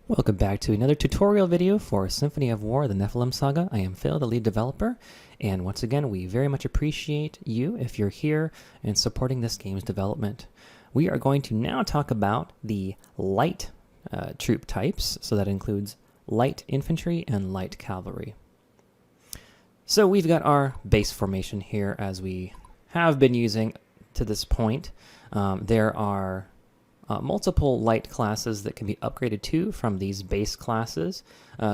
Welcome back to another tutorial video for Symphony of War, the Nephilim Saga. I am Phil, the lead developer, and once again, we very much appreciate you if you're here and supporting this game's development. We are going to now talk about the light troop types, so that includes light infantry and light cavalry. So we've got our base formation here as we have been using to this point. There are multiple light classes that can be upgraded to from these base classes.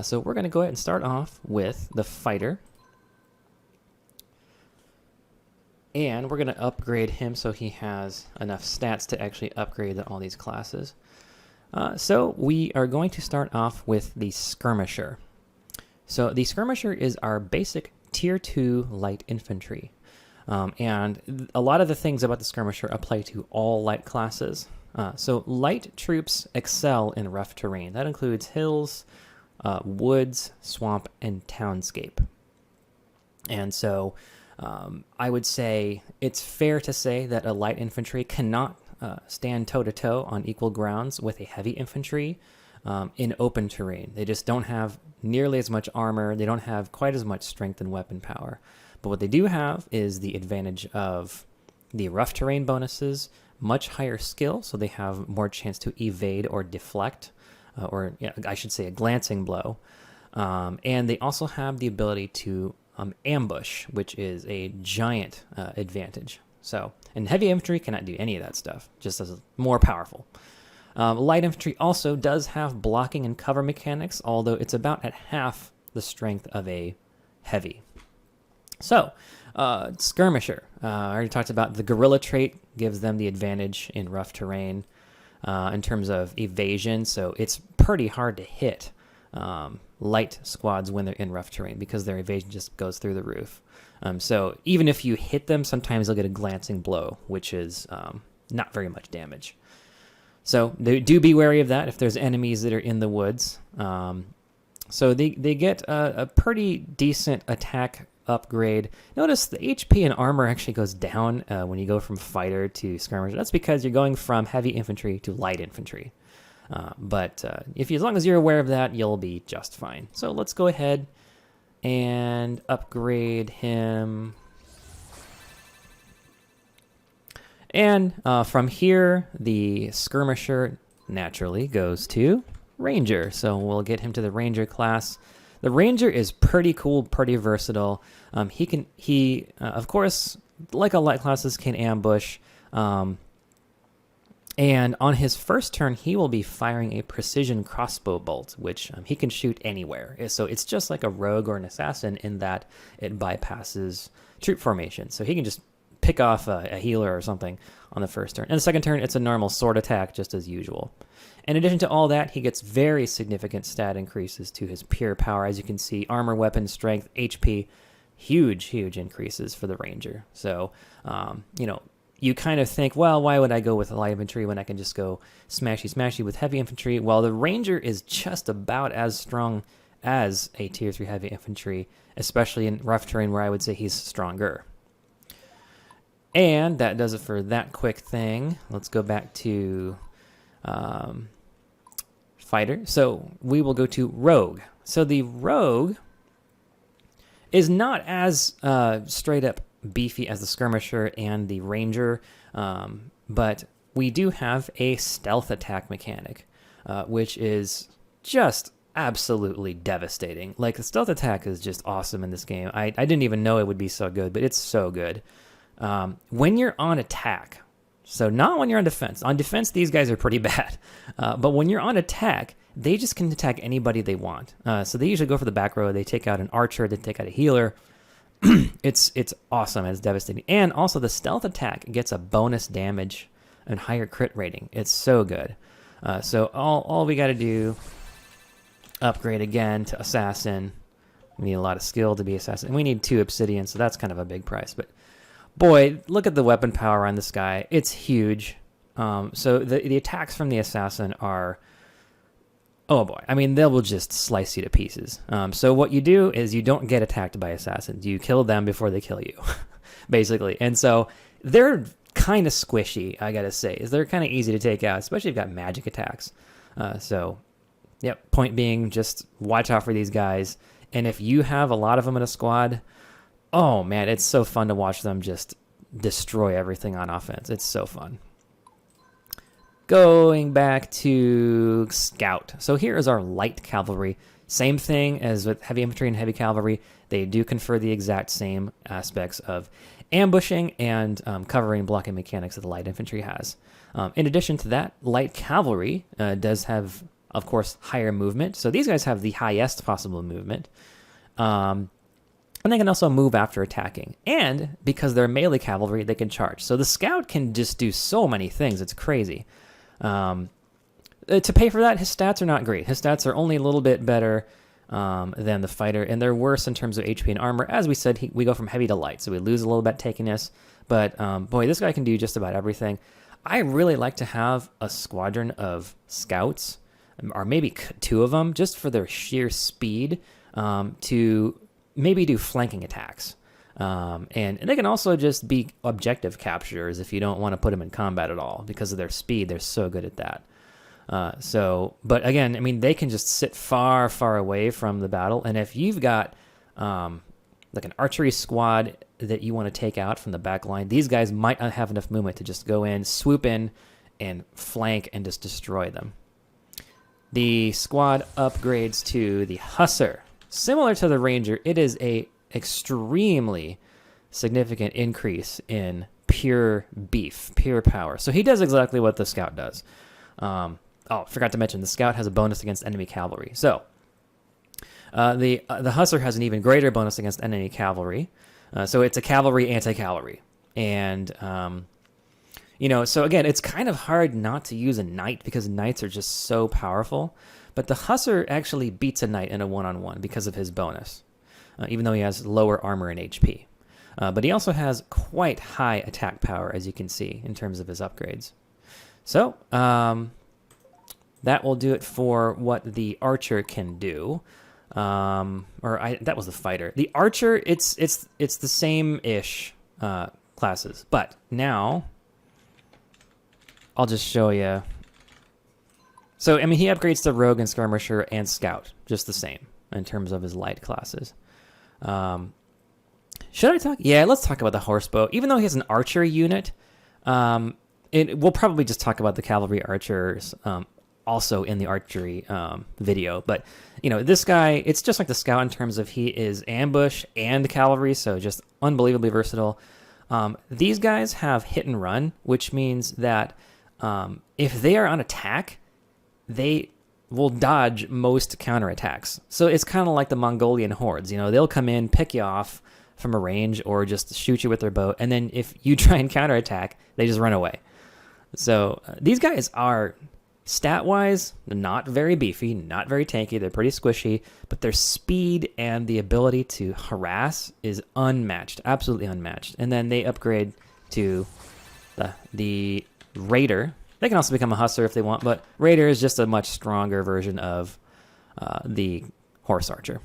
So we're going to go ahead and start off with the fighter. And we're going to upgrade him so he has enough stats to actually upgrade all these classes. So we are going to start off with the Skirmisher. So the Skirmisher is our basic Tier 2 light infantry. And a lot of the things about the Skirmisher apply to all light classes. So light troops excel in rough terrain. That includes hills, woods, swamp, and townscape. And so I would say it's fair to say that a light infantry cannot stand toe-to-toe on equal grounds with a heavy infantry in open terrain. They just don't have nearly as much armor. They don't have quite as much strength and weapon power. But what they do have is the advantage of the rough terrain bonuses, much higher skill, so they have more chance to evade or deflect, or I should say a glancing blow. And they also have the ability to ambush, which is a giant advantage. So, and heavy infantry cannot do any of that stuff, just as more powerful. Light infantry also does have blocking and cover mechanics, although it's about at half the strength of a heavy. So, Skirmisher. I already talked about the guerrilla trait gives them the advantage in rough terrain in terms of evasion. So it's pretty hard to hit light squads when they're in rough terrain because their evasion just goes through the roof. So even if you hit them, sometimes they'll get a glancing blow, which is not very much damage. So do be wary of that if there's enemies that are in the woods. So they get a pretty decent attack upgrade. Notice the HP and armor actually goes down when you go from fighter to skirmisher. That's because you're going from heavy infantry to light infantry. But as long as you're aware of that, you'll be just fine. So let's go ahead and upgrade him. And from here, the skirmisher naturally goes to ranger. So we'll get him to the ranger class. The ranger is pretty cool, pretty versatile. He of course, like all light classes, can ambush. And on his first turn, he will be firing a precision crossbow bolt, which he can shoot anywhere. So it's just like a rogue or an assassin in that it bypasses troop formation. So he can just pick off a healer or something on the first turn. And the second turn, it's a normal sword attack, just as usual. In addition to all that, he gets very significant stat increases to his pure power. As you can see, armor, weapon, strength, HP, huge increases for the ranger. So, you kind of think, well, why would I go with light infantry when I can just go smashy with heavy infantry? Well, the ranger is just about as strong as a tier 3 heavy infantry, especially in rough terrain where I would say he's stronger. And that does it for that quick thing. Let's go back to fighter. So we will go to rogue. So the rogue is not as straight up beefy as the skirmisher and the ranger, but we do have a stealth attack mechanic, which is just absolutely devastating. Like, the stealth attack is just awesome in this game. I didn't even know it would be so good, but it's so good. When you're on attack, so not when you're on defense. On defense, these guys are pretty bad. But when you're on attack, they just can attack anybody they want. So they usually go for the back row. They take out an archer. They take out a healer. It's awesome. It's devastating. And also the stealth attack gets a bonus damage and higher crit rating. It's so good. So all we got to do, upgrade again to assassin. We need a lot of skill to be assassin. And we need 2 obsidian, so that's kind of a big price. But boy, look at the weapon power on this guy. It's huge. So the attacks from the assassin are, oh boy, I mean, they will just slice you to pieces. So what you do is you don't get attacked by assassins. You kill them before they kill you, basically. And so they're kind of squishy, I gotta say. They're kind of easy to take out, especially if you've got magic attacks. So Yep. Point being, just watch out for these guys. And if you have a lot of them in a squad, oh man, it's so fun to watch them just destroy everything on offense. It's so fun. Going back to Scout. So here is our light cavalry. Same thing as with heavy infantry and heavy cavalry. They do confer the exact same aspects of ambushing and covering and blocking mechanics that the light infantry has. In addition to that, light cavalry does have, of course, higher movement. So these guys have the highest possible movement. And they can also move after attacking. And because they're melee cavalry, they can charge. So the scout can just do so many things. It's crazy. To pay for that, his stats are not great. His stats are only a little bit better than the fighter, and they're worse in terms of HP and armor. As we said, we go from heavy to light, so we lose a little bit takiness. But boy, this guy can do just about everything. I really like to have a squadron of scouts, or maybe 2 of them, just for their sheer speed to maybe do flanking attacks. And they can also just be objective capturers if you don't want to put them in combat at all. Because of their speed, they're so good at that. But again, I mean, they can just sit far, far away from the battle. And if you've got like an archery squad that you want to take out from the back line, these guys might not have enough movement to just go in, swoop in, and flank and just destroy them. The squad upgrades to the Hussar. Similar to the Ranger, it is a extremely significant increase in pure beef, pure power. So he does exactly what the Scout does. Forgot to mention, the Scout has a bonus against enemy cavalry. So the Hussar has an even greater bonus against enemy cavalry. So it's a cavalry anti-cavalry. And, so again, it's kind of hard not to use a knight because knights are just so powerful. But the Hussar actually beats a knight in a one-on-one because of his bonus, even though he has lower armor and HP. But he also has quite high attack power, as you can see, in terms of his upgrades. So that will do it for what the archer can do. That was the fighter. The archer, it's the same-ish classes. But now, I'll just show you. So, I mean, he upgrades to Rogue and Skirmisher and Scout, just the same, in terms of his light classes. Should I talk? Yeah, let's talk about the horsebow. Even though he has an archery unit, we'll probably just talk about the cavalry archers also in the archery video. But, this guy, it's just like the Scout in terms of he is ambush and cavalry, so just unbelievably versatile. These guys have hit and run, which means that if they are on attack, they will dodge most counterattacks. So it's kind of like the Mongolian hordes. They'll come in, pick you off from a range, or just shoot you with their bow, and then if you try and counterattack, they just run away. So these guys are, stat-wise, not very beefy, not very tanky. They're pretty squishy, but their speed and the ability to harass is unmatched, absolutely unmatched. And then they upgrade to the Raider. They can also become a Hussar if they want, but Raider is just a much stronger version of the Horse Archer.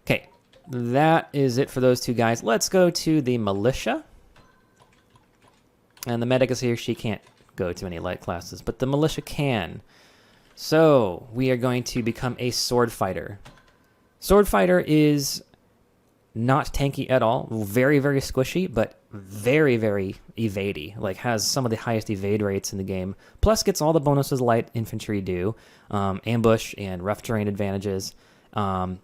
Okay, that is it for those 2 guys. Let's go to the Militia. And the medic is here. She can't go to any light classes, but the Militia can. So we are going to become a Sword Fighter. Sword Fighter is not tanky at all. Very, very squishy, but very, very evadey. Like, has some of the highest evade rates in the game. Plus gets all the bonuses light infantry do. Ambush and rough terrain advantages. And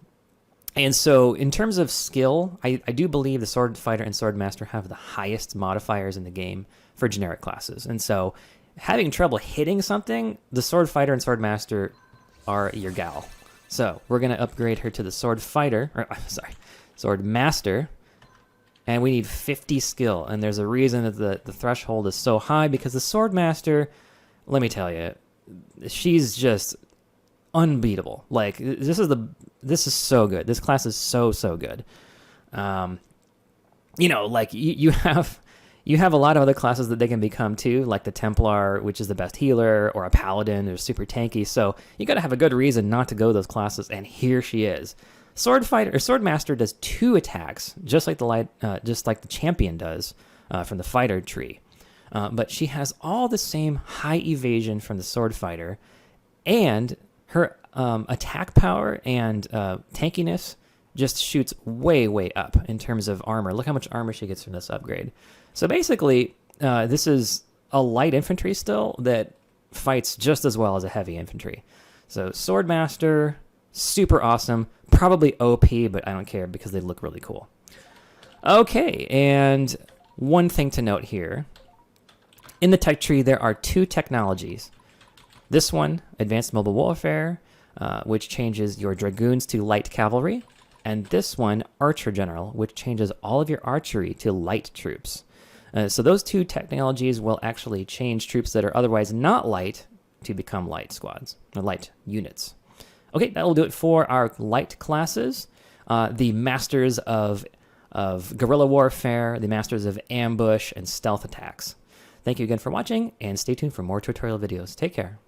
so in terms of skill, I do believe the Sword Fighter and Sword Master have the highest modifiers in the game for generic classes. And so having trouble hitting something, the Sword Fighter and Sword Master are your gal. So we're going to upgrade her to the Sword Master. And we need 50 skill. And there's a reason that the threshold is so high, because the Sword Master, let me tell you, she's just unbeatable. Like, this is so good. This class is so good. You have a lot of other classes that they can become too, like the Templar, which is the best healer, or a Paladin, who's super tanky. So you got to have a good reason not to go those classes. And here she is. Sword Master does 2 attacks, just like the champion does from the fighter tree. But she has all the same high evasion from the Sword Fighter, And her attack power and tankiness just shoots way, way up in terms of armor. Look how much armor she gets from this upgrade. So basically, this is a light infantry still that fights just as well as a heavy infantry. So Swordmaster, super awesome. Probably OP, but I don't care because they look really cool. Okay, and one thing to note here. In the tech tree, there are 2 technologies. This one, Advanced Mobile Warfare, which changes your Dragoons to Light Cavalry. And this one, Archer General, which changes all of your archery to light troops. So those 2 technologies will actually change troops that are otherwise not light to become light squads, or light units. Okay, that will do it for our light classes. The Masters of Guerrilla Warfare, the Masters of Ambush, and Stealth Attacks. Thank you again for watching, and stay tuned for more tutorial videos. Take care.